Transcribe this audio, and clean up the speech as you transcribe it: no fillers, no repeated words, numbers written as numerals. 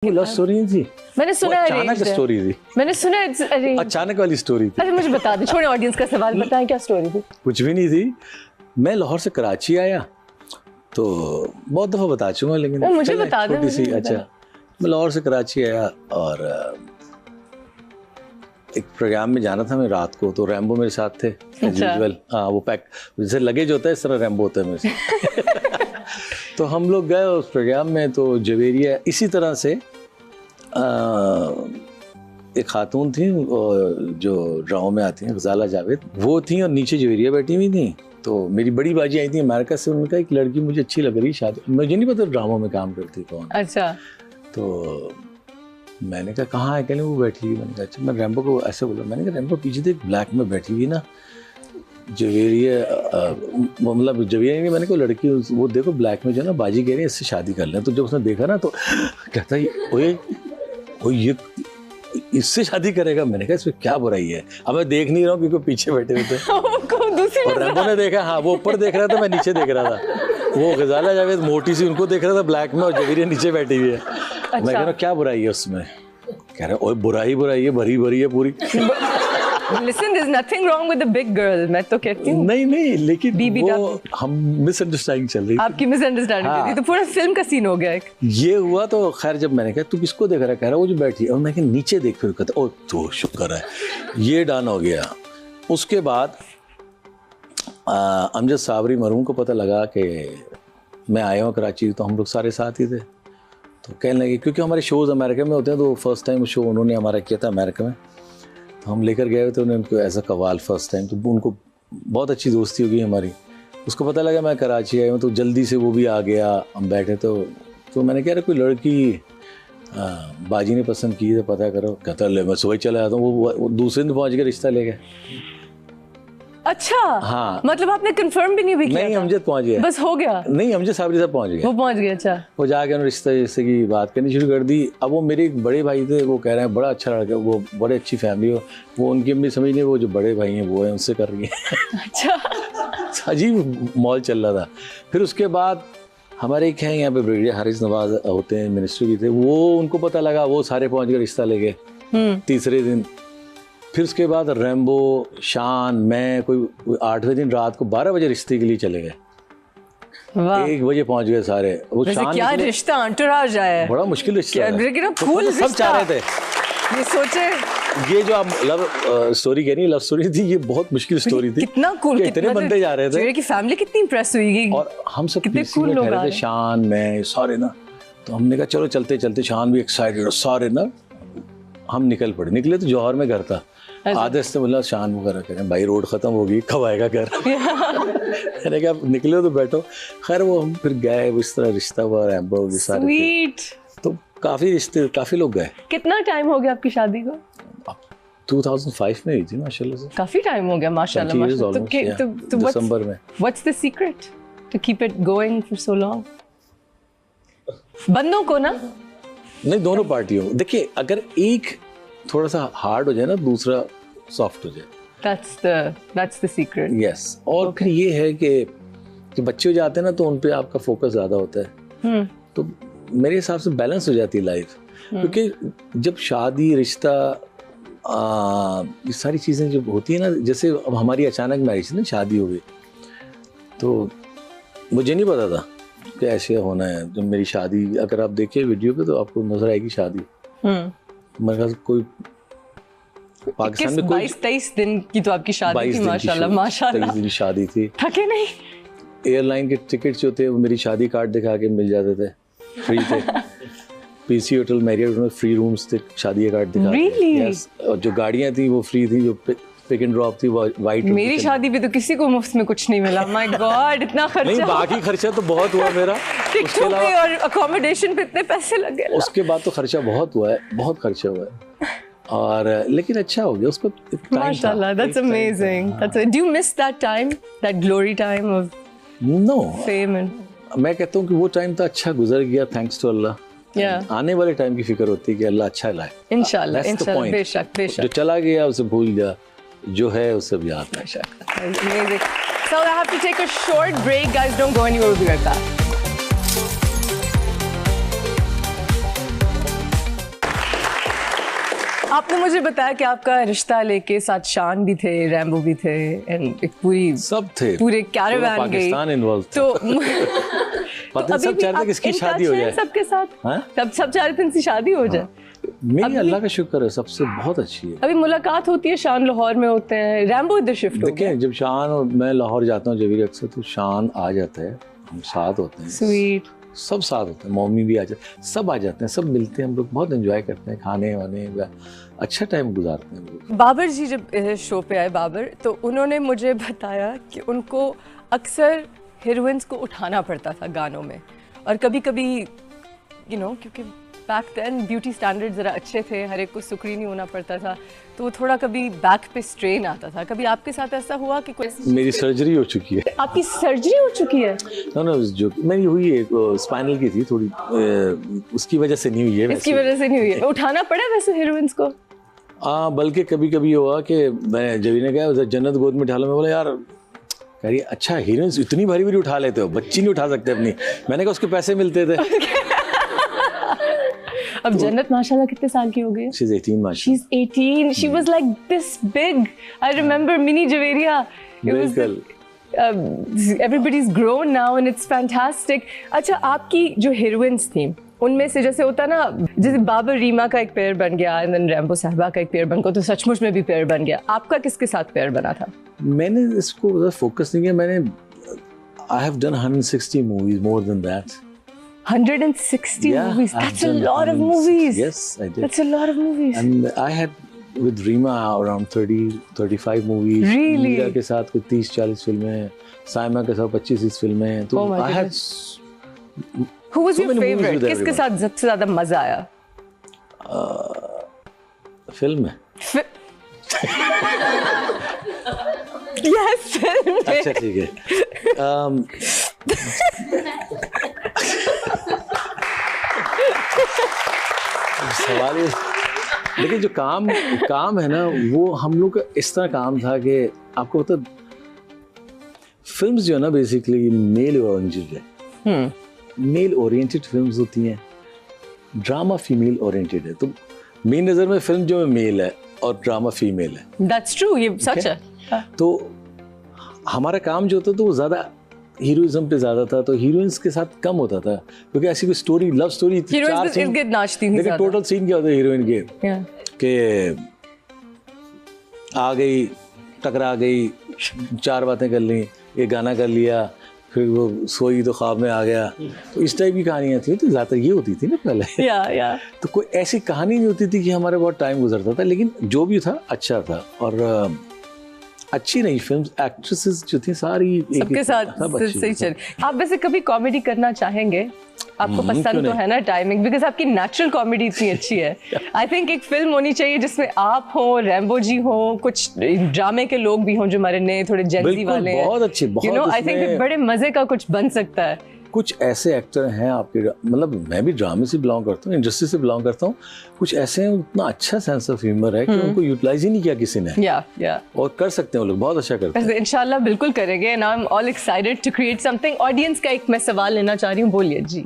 Love story नहीं थी, मैंने सुना है, अचानक स्टोरी थी। मैने सुना है अचानक वाली स्टोरी थी। अच्छा मुझे बता दे, छोड़े ऑडियंस का सवाल, बताएं क्या स्टोरी थी। कुछ भी नहीं थी। मैं लाहौर से कराची आया, तो बहुत दफ़ा बता चुका हूँ, लेकिन मुझे बता दे। छोटी सी। अच्छा, मैं लाहौर से कराची आया और एक प्रोग्राम में जाना था मैं रात को, तो रैम्बो मेरे साथ थे यूजुअल। हाँ, वो पैक जैसे लगेज होता है इस तरह रैम्बो होता है मेरे साथ। तो हम लोग गए उस प्रोग्राम में, तो जवेरिया इसी तरह से एक खातून थी जो ड्रामों में आती हैं, गजाला जावेद, वो थी और नीचे जवेरिया बैठी हुई थी। तो मेरी बड़ी बाजी आई थी अमेरिका से, उन्होंने कहा एक लड़की मुझे अच्छी लग रही, शादी, मुझे नहीं पता ड्रामों में काम करती कौन। अच्छा। तो मैंने कहा कहाँ है, कहने वो बैठी हुई। मैंने कहा अच्छा, मैं रैम्बो को ऐसे बोला, मैंने कहा रैम्बो पीछे देख, ब्लैक में बैठी हुई ना जवेरिया, मतलब जवेरिया नहीं, मैंने कहा लड़की वो देखो ब्लैक में जो ना, बाजी कह रही है इससे शादी कर लें। तो जब उसने देखा ना तो कहता है ओए ये इससे शादी करेगा। मैंने कहा इसमें क्या बुराई है, अब मैं देख नहीं रहा हूँ क्योंकि पीछे बैठे हुए थे। और रैम्बो ने देखा, हाँ वो ऊपर देख रहा था, मैं नीचे देख रहा था। वो गजाला जावेद मोटी सी उनको देख रहा था ब्लैक में, और जवेरिया नीचे बैठी हुई है। अच्छा। मैं कह रहा क्या बुराई है उसमें, कह रहा ओए बुराई है, भरी भरी है पूरी। Listen, there's nothing wrong with the big girl. मैं तो कहती हूँ नहीं, लेकिन वो हम मिसअंडरस्टैंडिंग चल रही थी। आपकी मिसअंडरस्टैंडिंग हाँ। थी, तो पूरा फिल्म का सीन हो गया एक। ये हुआ तो खैर, जब मैंने कहा तू किसको देख रहा है, कह रहा वो जो बैठी है, और मैं कहा नीचे देख, फिर कहता ओ तो शुक्र है, ये डन हो गया। उसके बाद अमजद साबरी मरहूम को पता लगा कि मैं आया हूँ कराची, तो हम लोग सारे साथ ही थे। तो कहने लगे, क्योंकि हमारे शोज़ अमेरिका में होते हैं, तो फर्स्ट टाइम शो उन्होंने हमारा किया था अमेरिका में, तो हम लेकर गए थे उनको एज अ कवाल फर्स्ट टाइम। तो उनको बहुत अच्छी दोस्ती हो गई हमारी। उसको पता लगा मैं कराची आया हूँ, तो जल्दी से वो भी आ गया। हम बैठे तो मैंने कह रहा कोई लड़की बाजी ने पसंद की है, पता करो। कहता ले मैं सुबह चला जाता हूँ। वो दूसरे दिन पहुँच के रिश्ता ले गए। अच्छा, हाँ, मतलब आपने कंफर्म भी नहीं भी किया? नहीं, अमजद पहुंच गया, बस हो गया। नहीं, अमजद साबरी साहब पहुंच गए, वो पहुंच गए। अच्छा, वो जाके उन्होंने रिश्ते की बात करनी शुरू कर दी। अब वो मेरे एक बड़े भाई थे, वो कह रहे हैं बड़ा अच्छा लड़का, वो बड़े अच्छी फैमिली हो, वो उनकी अम्मी समझ नहीं, वो जो बड़े भाई हैं वो हैं, उनसे कर रही है। अच्छा, अजीब मॉल चल रहा था। फिर उसके बाद हमारे एक हैं यहाँ पे ब्रिगेडियर हारिस नवाज होते हैं, मिनिस्टर भी थे, वो उनको पता लगा, वो सारे पहुँच के रिश्ता ले गए तीसरे दिन। फिर उसके बाद रैम्बो, शान, मैं कोई 8वें दिन रात को 12 बजे रिश्ते के लिए चले गए। 1 बजे पहुंच गए सारे। वो शान क्या रिश्ता, अंतराज आया है, बड़ा मुश्किल रिश्ता, फूल सब चाह रहे थे। ये सोचे, ये जो आप लव स्टोरी कह रही है, लव स्टोरी थी, ये बहुत मुश्किल स्टोरी थी। कितना कूल, कितने बंदे जा रहे थे, की फैमिली कितनी इंप्रेस हुई, और हम सब कितने कूल लोग थे, शान, मैं, सारे ना। तो हमने कहा चलो चलते चलते, शान भी एक्साइटेड, और सारे ना हम निकले तो जौहर में घर था। आधे से बोला शान वगैरह करें, भाई रोड खत्म होगी, कब आएगा घर। मैंने कहा निकले तो बैठो। खैर वो हम फिर गए, इस तरह रिश्ता हुआ, रैम्बो भी सारे थे। तो काफी लोग गए। कितना टाइम हो गया आपकी शादी को? 2005 में हुई थी माशाल्लाह से। काफी टाइम हो गया माशाल्लाह। तो दिसंबर में। What's the secret to keep it going for so long? बंदों को ना, नहीं, दोनों पार्टियों। देखिए, अगर एक थोड़ा सा हार्ड हो जाए ना, दूसरा सॉफ्ट हो जाए। That's the secret. Yes. और फिर ये है कि बच्चे हो जाते हैं ना, तो उन पे आपका फोकस ज्यादा होता है। तो मेरे हिसाब से बैलेंस हो जाती है लाइफ। क्योंकि जब शादी, रिश्ता, ये सारी चीजें जब होती है ना, जैसे अब हमारी अचानक मैरिज ना, शादी हो गई, तो मुझे नहीं पता था कि ऐसे होना है। जब मेरी शादी, अगर आप देखिए वीडियो पे, तो आपको नजर आएगी शादी। मेरे ख्याल कोई पाकिस्तान में 22-23 दिन की तो आपकी शादी थी। माशाल्लाह 23 दिन की शादी थी। थके नहीं? एयरलाइन के टिकट्स जो थे वो मेरी शादी कार्ड दिखा के मिल जाते थे, फ्री थे। पीसी होटल, मैरियट में फ्री रूम्स थे, शादी कार्ड दिखा के। यस। और जो गाड़ियाँ थी वो फ्री थी, जो पिक एंड ड्रॉप थी, वाइट। मेरी शादी पे तो किसी को मुफ्त में कुछ नहीं मिला। माय गॉड, इतना खर्चा। नहीं, बाकी खर्चा तो बहुत हुआ मेरा। उसके अलावा और अकोमोडेशन पे इतने पैसे लगे। उसके बाद तो खर्चा बहुत हुआ है, बहुत खर्चा हुआ है। और लेकिन अच्छा हो गया उसको। माशाल्लाह, that's amazing. Do you miss that time, that glory time of fame? मैं कहता हूँ कि वो टाइम तो अच्छा गुजर गया, थैंक्स टू अल्लाह। आने वाले टाइम की फिक्र होती है कि अल्लाह अच्छा लाए। इंशाल्लाह, इंशाल्लाह, बेशक। जो चला गया उसे भूल जा, जो है उसे भी याद। Amazing. So I have to take a short break, guys. Don't go anywhere. We'll be right back. आपने मुझे बताया कि आपका रिश्ता लेके साथ शान भी थे, रैम्बो भी थे, एंड एक पूरी सब थे, पूरे कैरावान गई, पाकिस्तान इन्वॉल्व था। तो पता सब चाह रहे थे किसकी शादी हो जाए सबके साथ। हाँ? तब सब चाह रहे थे इनकी शादी हो जाए। मेरी अल्लाह का शुक्र है, सबसे बहुत अच्छी है। अभी मुलाकात होती है, शान लाहौर में होते हैं, रैम्बो इधर शिफ्ट हो गया। देखिए जब शान और मैं लाहौर जाता हूँ जबीर अक्सर, तो शान आ जाता है, हम साथ होते हैं, स्वीट, सब साथ होते हैं, मम्मी भी आ जाते, सब आ जाते हैं, सब मिलते हैं, हम लोग बहुत एंजॉय करते हैं, खाने वाने, अच्छा टाइम गुजारते हैं हम लोग। बाबर जी जब शो पे आए बाबर, तो उन्होंने मुझे बताया कि उनको अक्सर हीरोइंस को उठाना पड़ता था गानों में, और कभी कभी क्योंकि बैक देन ब्यूटी स्टैंडर्ड ज़रा अच्छे थे, हर एक को सुकड़ी नहीं होना पड़ता था, तो वो थोड़ा कभी बैक पे स्ट्रेन आता था। कभी आपके साथ ऐसा हुआ कि कोई मेरी सर्जरी हो चुकी है। आपकी सर्जरी हो चुकी है? नो जो मेरी हुई है स्पाइनल की थी थोड़ी, उसकी वजह से नहीं हुई है। इसकी वजह से नहीं हुई है। उठाना पड़ा वैसे हीरोइंस को? बल्कि कभी कभी हुआ कि मैं जबी ने कहा जन्नत गोद में ढालो, मैं बोला यार कह रही अच्छा हीरोइंस इतनी भारी भारी उठा लेते हो, बच्ची नहीं उठा सकते अपनी। मैंने कहा उसके पैसे मिलते थे। अब जन्नत माशाल्लाह कितने साल की हो गई? She's 18 माशाल्लाह। She's 18. She was like this big. I remember Mini Javeria. बिल्कुल। Everybody's grown now and it's fantastic. अच्छा, आपकी जो हीरोइंस थी उनमें से जैसे होता ना, जैसे बाबर रीमा का एक पेयर बन गया, एंड देन रैम्बो साहबा का एक पेयर बन गया, तो सचमुच में भी पेयर बन गया। आपका किसके साथ पेयर बना था? मैंने इसको फोकस नहीं किया, मैंने I have done 160 movies, more than that. 160 movies. That's a lot of movies. Yes, I did. That's a lot of movies. And I had with Reema around 35 movies. Really? Meera के साथ कुछ 30-40 फिल्में, साइमा के साथ 25-30 फिल्में। तो Oh my I had Who was so your many movies favorite? with किसके everyone. साथ सबसे ज्यादा मजा आया? फिल्म में। Yes, film में। अच्छा ठीक है। सवाल ये, लेकिन जो काम है ना, वो हम लोग का इस तरह काम था कि आपको पता, फिल्म्स जो है ना बेसिकली मेल ओरिएंटेड है। मेल ओरिएंटेड फिल्म्स होती हैं, ड्रामा फीमेल ओरिएंटेड है। तो मेरी नज़र में फिल्म जो है मेल है और ड्रामा फीमेल है। That's true, ये सच है। तो हमारा काम जो होता था वो ज़्यादा हीरोइज्म पे ज़्यादा था, तो हीरोइंस के साथ कम होता था, क्योंकि ऐसी कोई स्टोरी, लव स्टोरी, Heroines इर्द गिर्द नाचती थी लेकिन ज़्यादा। टोटल सीन क्या होता है हीरोइन के Yeah. कि आ गई, टकरा गई, 4 बातें कर ली, एक गाना कर लिया, फिर वो सोई तो ख्वाब में आ गया। तो इस टाइप की कहानियाँ थी, तो ज़्यादातर ये होती थी ना पहले। Yeah. तो कोई ऐसी कहानी नहीं होती थी कि हमारे बहुत टाइम गुजरता था, लेकिन जो भी था अच्छा था। और अच्छी नहीं फिल्म, एक्ट्रेसेस जो थी सारी सबके साथ सही चल। आप वैसे कभी कॉमेडी करना चाहेंगे? आपको पसंद तो है ना टाइमिंग, बिकॉज आपकी नेचुरल कॉमेडी इतनी अच्छी है। आई थिंक एक फिल्म होनी चाहिए जिसमें आप हो, रैम्बो जी हो, कुछ ड्रामे के लोग भी हों जो हमारे नए थोड़े जेंजी वाले हैं। बहुत अच्छी, बहुत आई थिंक बड़े मजे का कुछ बन सकता है। कुछ ऐसे एक्टर हैं आपके, मतलब मैं भी ड्रामे से बिलोंग करता हूँ, इंडस्ट्री से बिलोंग करता हूँ, कुछ ऐसे हैं उतना अच्छा सेंस ऑफ ह्यूमर है कि उनको यूटिलाइज ही नहीं किया किसी ने। या और कर सकते हैं वो लोग, बहुत अच्छा करते हैं। इंशाल्लाह बिल्कुल करेंगे। And I am all excited to create something. Audience का एक मैं सवाल लेना चाह रही हूँ, बोलिए जी।